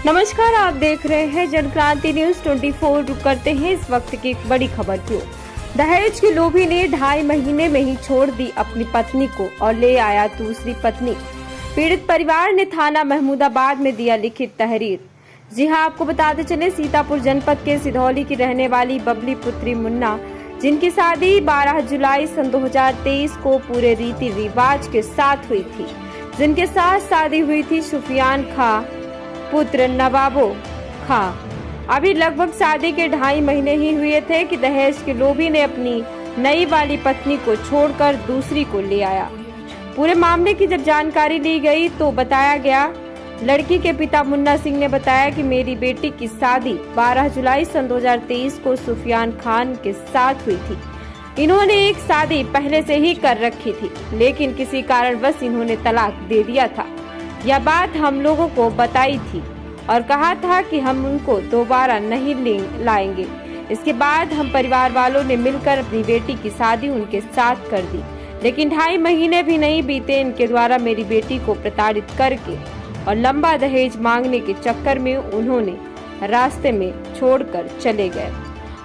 नमस्कार, आप देख रहे हैं जनक्रांति न्यूज 24। रुक करते हैं इस वक्त की एक बड़ी खबर की ओर। दहेज के लोभी ने 2.5 महीने में ही छोड़ दी अपनी पत्नी को और ले आया दूसरी पत्नी। पीड़ित परिवार ने थाना महमूदाबाद में दिया लिखित तहरीर। जी हां, आपको बताते चले, सीतापुर जनपद के सिधौली की रहने वाली बबली पुत्री मुन्ना, जिनकी शादी 12 जुलाई सन 2023 को पूरे रीति रिवाज के साथ हुई थी, जिनके साथ शादी हुई थी सुफियान खां पुत्र नवाबो खां। अभी लगभग शादी के 2.5 महीने ही हुए थे कि दहेज के लोभी ने अपनी नई वाली पत्नी को छोड़कर दूसरी को ले आया। पूरे मामले की जब जानकारी ली गई तो बताया गया, लड़की के पिता मुन्ना सिंह ने बताया कि मेरी बेटी की शादी 12 जुलाई सन 2023 को सुफियान खान के साथ हुई थी। इन्होंने एक शादी पहले से ही कर रखी थी, लेकिन किसी कारणवश इन्होंने तलाक दे दिया था। यह बात हम लोगों को बताई थी और कहा था कि हम उनको दोबारा नहीं लाएंगे। इसके बाद हम परिवार वालों ने मिलकर अपनी बेटी की शादी उनके साथ कर दी, लेकिन 2.5 महीने भी नहीं बीते, इनके द्वारा मेरी बेटी को प्रताड़ित करके और लंबा दहेज मांगने के चक्कर में उन्होंने रास्ते में छोड़कर चले गए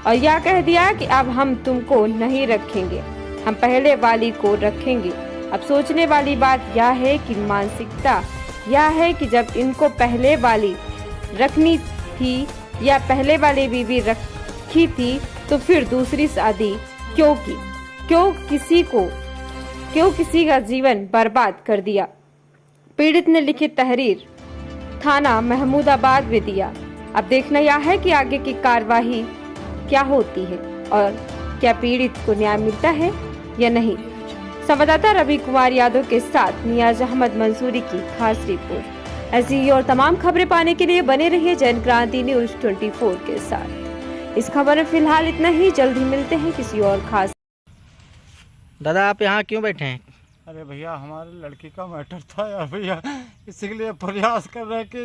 और यह कह दिया कि अब हम तुमको नहीं रखेंगे, हम पहले वाली को रखेंगे। अब सोचने वाली बात यह है कि मानसिकता यह है कि जब इनको पहले वाली रखनी थी या पहले वाली बीवी रखी थी तो फिर दूसरी शादी क्यों की? क्यों किसी का जीवन बर्बाद कर दिया? पीड़ित ने लिखित तहरीर थाना महमूदाबाद में दिया। अब देखना यह है कि आगे की कार्यवाही क्या होती है और क्या पीड़ित को न्याय मिलता है या नहीं। संवाददाता रवि कुमार यादव के साथ नियाज अहमद मंसूरी की खास रिपोर्ट। ऐसी ही और तमाम खबरें पाने के लिए बने रहिए जनक्रांति न्यूज 24 के साथ। इस खबर में फिलहाल इतना ही, जल्द ही मिलते हैं किसी और खास। दादा, आप यहाँ क्यों बैठे हैं? अरे भैया, हमारी लड़की का मैटर था यार भैया, इसी के लिए प्रयास कर रहे हैं कि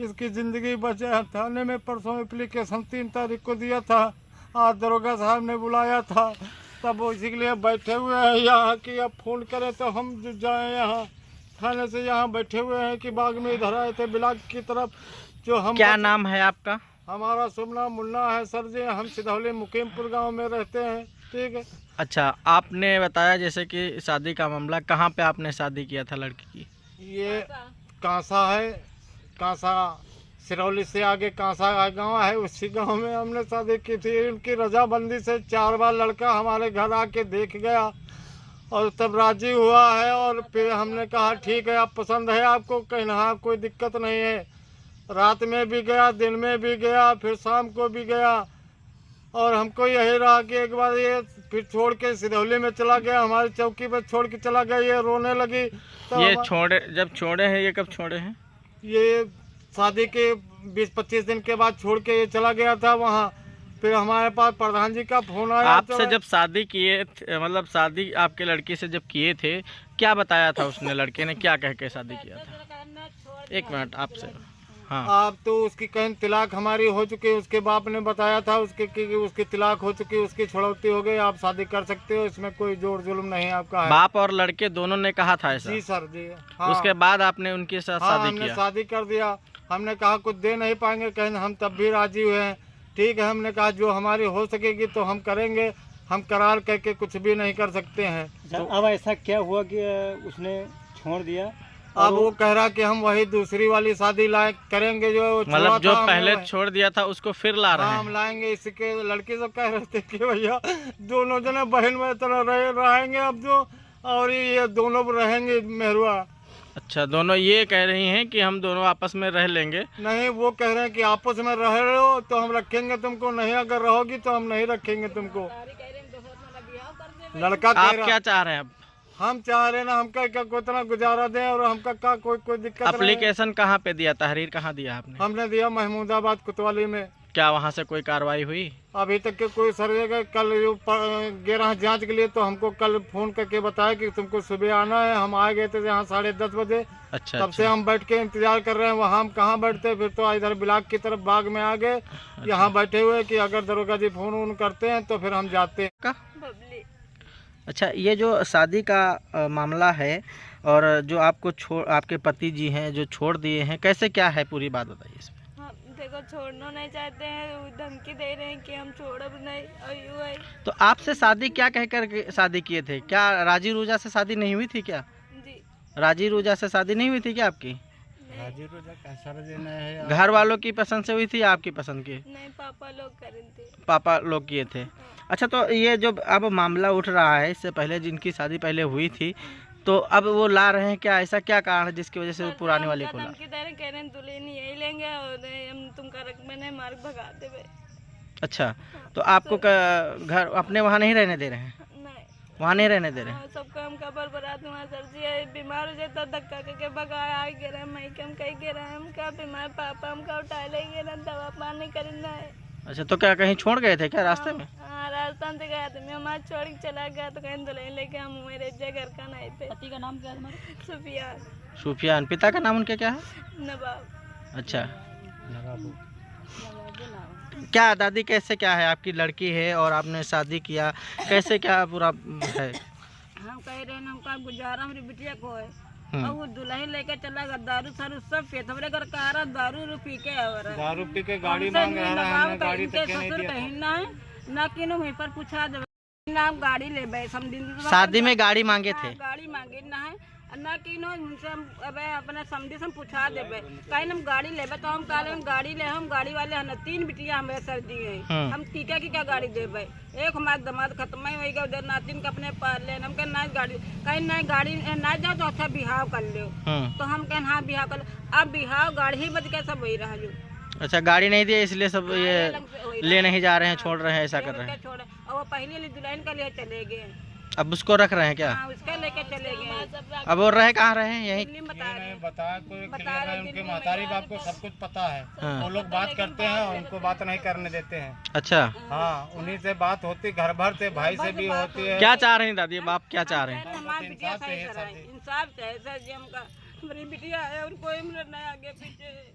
इसकी ज़िंदगी बचे। थाने में परसों एप्लीकेशन 3 तारीख को दिया था, आज दरोगा साहब ने बुलाया था, तब वो इसी के लिए बैठे हुए हैं यहाँ कि अब फ़ोन करें तो हम जाएँ यहाँ थाने से। यहाँ बैठे हुए हैं कि बाग में इधर आए थे बिलाग की तरफ। जो हम क्या नाम है आपका? हमारा शुभ नाम मुन्ना है सर जी। हम सिधौली मुकीमपुर गाँव में रहते हैं। ठीक है। अच्छा, आपने बताया जैसे कि शादी का मामला, कहाँ पे आपने शादी किया था लड़की की? ये कांसा है, कांसा सिरौली से आगे कांसा गांव है, उसी गांव में हमने शादी की थी। उनकी रजाबंदी से 4 बार लड़का हमारे घर आके देख गया और तब राजी हुआ है। और फिर हमने कहा ठीक है, अब पसंद है आपको, कहना कोई दिक्कत नहीं है। रात में भी गया, दिन में भी गया, फिर शाम को भी गया और हमको यही रहा कि एक बार ये फिर छोड़ के सिधौली में चला गया, हमारी चौकी पर छोड़ के चला गया। ये रोने लगी तो ये जब छोड़े हैं, ये कब छोड़े हैं? ये शादी के 20-25 दिन के बाद छोड़ के ये चला गया था वहाँ। फिर हमारे पास प्रधान जी का फोन आया। आपसे जब शादी किए मतलब शादी आपके लड़की से जब किए थे, क्या बताया था उसने? लड़के ने क्या कह के शादी किया था? 1 मिनट आपसे। हाँ, आप तो उसकी कहीं तिलाक हमारी हो चुकी है, उसके बाप ने बताया था उसकी तिलाक हो चुकी, उसकी छुड़ौती हो गई, आप शादी कर सकते हो, इसमें कोई जोर जुल्म नहीं आपका है। बाप और लड़के दोनों ने कहा था ऐसा? जी सर जी। हाँ। उसके बाद आपने उनके साथ शादी किया? शादी कर दिया। हमने कहा कुछ दे नहीं पाएंगे, कहीं हम तब भी राजी हुए हैं। ठीक है, हमने कहा जो हमारी हो सकेगी तो हम करेंगे, हम करार करके कुछ भी नहीं कर सकते हैं। तो अब ऐसा क्या हुआ कि उसने छोड़ दिया? अब वो कह रहा कि हम वही दूसरी वाली शादी करेंगे जो मतलब जो पहले छोड़ दिया था उसको फिर ला रहे हैं? हम लाएंगे। इसके लड़के सब कह रहे थे कि भैया दोनों जने बहन में तरह रहेंगे अब जो, और ये दोनों रहेंगे मेहरुआ। अच्छा, दोनों ये कह रही हैं कि हम दोनों आपस में रह लेंगे? नहीं, वो कह रहे हैं कि आपस में रह रहे हो तो हम रखेंगे तुमको, नहीं अगर रहोगी तो हम नहीं रखेंगे तुमको। लड़का आप क्या चाह रहे हैं अब? हम चाह रहे ना हमका क्या कितना गुजारा दें और हमका का कोई दिक्कत। एप्लीकेशन कहाँ पे दिया, तहरीर कहाँ दिया आपने? हमने दिया महमूदाबाद कोतवाली में। क्या वहाँ से कोई कार्रवाई हुई? अभी तक के कोई सर्वे का कल गया जांच के लिए, तो हमको कल फोन करके बताया कि तुमको सुबह आना है। हम आ गए थे यहाँ 10:30 बजे। अच्छा, तब से हम बैठ के इंतजार कर रहे हैं। वहाँ हम कहाँ बैठते, फिर तो इधर बिलाग की तरफ बाग में आ गए। यहाँ बैठे हुए कि अगर दरोगा जी फोन वोन करते हैं तो फिर हम जाते हैं। अच्छा, ये जो शादी का मामला है, और जो आपको आपके पति जी हैं जो छोड़ दिए हैं, कैसे क्या है पूरी बात बताइए इसमें। हाँ, देखो छोड़ना नहीं चाहते हैं, वो धमकी दे रहे हैं कि हम छोड़ब नहीं और यूँ है। तो आपसे शादी क्या कहकर के शादी किए थे? क्या राजी रूजा से शादी नहीं हुई थी क्या? जी राजी रूजा से शादी नहीं हुई थी क्या आपकी? राजी रोजा कैसा देना है घर वालों की पसंद से हुई थी या आपकी पसंद की? नहीं, पापा लोग करे थे। पापा लोग किए थे। अच्छा, तो ये जो अब मामला उठ रहा है, इससे पहले जिनकी शादी पहले हुई थी, तो अब वो ला रहे हैं क्या? ऐसा क्या कारण है जिसकी वजह से वो पुराने वाले को ला? धमकी दे रहे हैं, कह रहे हैं दुल्हन यही लेंगे और हम तुमका रख में नहीं मार भगा देवे। अच्छा, तो आपको घर अपने वहाँ नहीं रहने दे रहे हैं? नहीं, वहाँ नहीं रहने दे रहे हैं? हाँ, सब काम का बर्बाद हुआ सर जी, ये बीमार हो जाता धक्का करके भगाया आ गिर रहे मैं कम कहीं गिर रहे हम का बीमार पापा हमका उठा ले गिर दवा पानी करना है। अच्छा, तो क्या कहीं छोड़ गए थे क्या रास्ते में? हाँ, राजस्थान से गया था मैं, हमारा छोड़ के चला गया तो कहीं दुल्हन लेके हम मेरे घर का नहीं पे। पति का नाम क्या है तुम्हारा? सुफियान। सुफियान। पिता का नाम उनके क्या है? नवाब। अच्छा, क्या दादी कैसे क्या है? आपकी लड़की है और आपने शादी किया, कैसे क्या पूरा है? हम कह रहे हैं हमका गुजारा हमारी बिटिया को है और वो दुल्हन लेके चला गया, दारू सारू सब पिए, हमारे घर का रहा दारू पी के और दारू पी के गाड़ी मांग रहा है, हमने गाड़ी तक नहीं ससुर दिया कहीं ना है ना किनो वहीं पर पूछा दे ना हम गाड़ी ले बैठ हम दिन शादी में गाड़ी मांगे थे? गाड़ी मांगे ना है ना किनो उनसे हम अब अपने समझे से हम पूछा देवे कहीं हम गाड़ी लेबे तो हम कहले हम गाड़ी ले, हम गाड़ी वाले हैं 3 बिटिया हमारे सर्दी है, हम टीका की क्या गाड़ी देवे, एक हमारे दमाद खत्म ही हो गया, नातिन के अपने पाल ले, हम कहें ना गाड़ी कहीं ना गाड़ी ना जाओ तो अच्छा बिहाव कर लो, तो हम कहें हाँ बिहाव कर लो, अब बिहाव गाड़ी ही बच के सब वही रहा जो। अच्छा, गाड़ी नहीं दी इसलिए सब ये ले नहीं जा रहे हैं, छोड़ रहे हैं, ऐसा कर रहे हैं। छोड़े और वो पहले वाली दुल्हन का लिए चले गए, अब उसको रख रहे हैं क्या? हाँ उसका लेके चले गए। अब वो रहे कहाँ रहे हैं? यहीं? दिल्ली में बता रहे हैं। बताया कोई क्लियर है, उनके महतारी बाप को सब कुछ पता है, हाँ। वो लोग बात करते हैं और उनको बात नहीं करने देते हैं। अच्छा, हाँ, उन्हीं से बात होती, घर भर से, भाई से भी होती है। क्या चाह रही हैं दादी? बाप क्या चाह रहे हैं? हमारी बिटिया सही कराए, इंसाफ चाहे सर जी, हमका हमारी बिटिया है और कोई मतलब नहीं आगे पीछे।